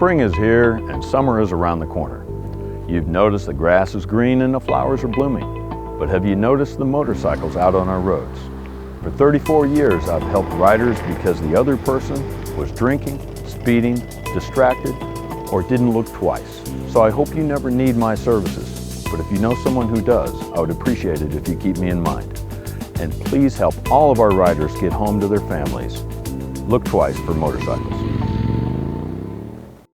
Spring is here and summer is around the corner. You've noticed the grass is green and the flowers are blooming. But have you noticed the motorcycles out on our roads? For 34 years, I've helped riders because the other person was drinking, speeding, distracted, or didn't look twice. So I hope you never need my services. But if you know someone who does, I would appreciate it if you keep me in mind. And please help all of our riders get home to their families. Look twice for motorcycles.